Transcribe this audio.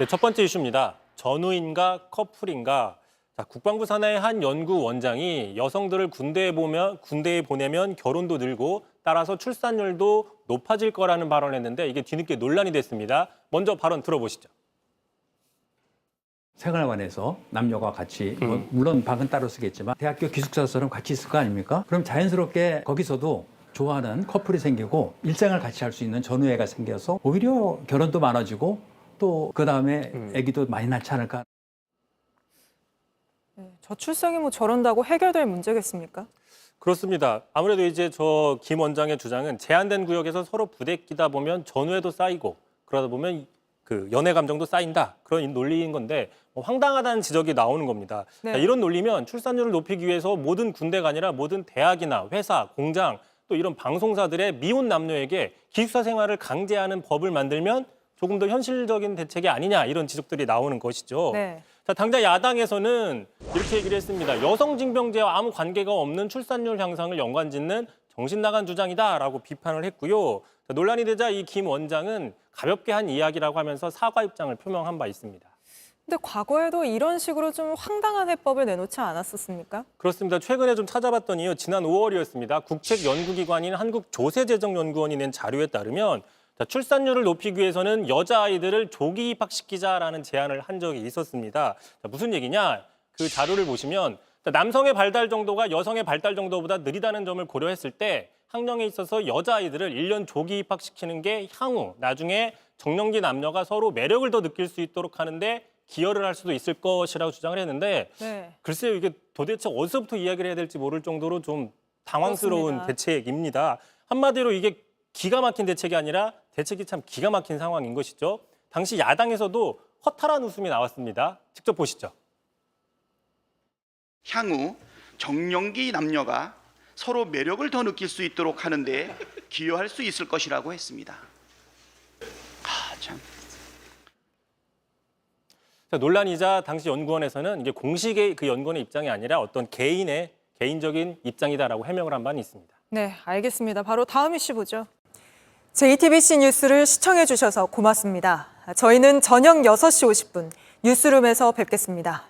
네, 첫 번째 이슈입니다. 전우인가 커플인가? 자, 국방부 산하의 한 연구원장이 여성들을 군대에 보내면 결혼도 늘고 따라서 출산율도 높아질 거라는 발언을 했는데 이게 뒤늦게 논란이 됐습니다. 먼저 발언 들어보시죠. 생활관에서 남녀가 같이 물론 방은 따로 쓰겠지만 대학교 기숙사처럼 같이 있을 거 아닙니까? 그럼 자연스럽게 거기서도 좋아하는 커플이 생기고 일상을 같이 할 수 있는 전우애가 생겨서 오히려 결혼도 많아지고 또 그다음에 아기도 많이 낳지 않을까. 저출생이 뭐 저런다고 해결될 문제겠습니까? 그렇습니다. 아무래도 이제 저 김 원장의 주장은 제한된 구역에서 서로 부대끼다 보면 전우애도 쌓이고 그러다 보면 그 연애 감정도 쌓인다. 그런 논리인 건데 황당하다는 지적이 나오는 겁니다. 네. 자, 이런 논리면 출산율을 높이기 위해서 모든 군대가 아니라 모든 대학이나 회사, 공장 또 이런 방송사들의 미혼 남녀에게 기숙사 생활을 강제하는 법을 만들면 조금 더 현실적인 대책이 아니냐 이런 지적들이 나오는 것이죠. 네. 자, 당장 야당에서는 이렇게 얘기를 했습니다. 여성징병제와 아무 관계가 없는 출산율 향상을 연관짓는 정신 나간 주장이다라고 비판을 했고요. 자, 논란이 되자 이 김 원장은 가볍게 한 이야기라고 하면서 사과 입장을 표명한 바 있습니다. 근데 과거에도 이런 식으로 좀 황당한 해법을 내놓지 않았었습니까? 그렇습니다. 최근에 좀 찾아봤더니요. 지난 5월이었습니다. 국책연구기관인 한국조세재정연구원이 낸 자료에 따르면 자, 출산율을 높이기 위해서는 여자아이들을 조기 입학시키자라는 제안을 한 적이 있었습니다. 자, 무슨 얘기냐? 그 자료를 보시면 남성의 발달 정도가 여성의 발달 정도보다 느리다는 점을 고려했을 때 학령에 있어서 여자아이들을 1년 조기 입학시키는 게 향후 나중에 정년기 남녀가 서로 매력을 더 느낄 수 있도록 하는데 기여를 할 수도 있을 것이라고 주장을 했는데 네. 글쎄요. 이게 도대체 어디서부터 이야기를 해야 될지 모를 정도로 좀 당황스러운 그렇습니다. 대책입니다. 한마디로 이게 기가 막힌 대책이 아니라 대책이 참 기가 막힌 상황인 것이죠. 당시 야당에서도 허탈한 웃음이 나왔습니다. 직접 보시죠. 향후 정년기 남녀가 서로 매력을 더 느낄 수 있도록 하는데 기여할 수 있을 것이라고 했습니다. 참. 자, 논란이자 당시 연구원에서는 이게 공식의 그 연구원의 입장이 아니라 어떤 개인적인 입장이다라고 해명을 한 바는 있습니다. 네, 알겠습니다. 바로 다음 이슈 보죠. JTBC 뉴스를 시청해 주셔서 고맙습니다. 저희는 저녁 6시 50분 뉴스룸에서 뵙겠습니다.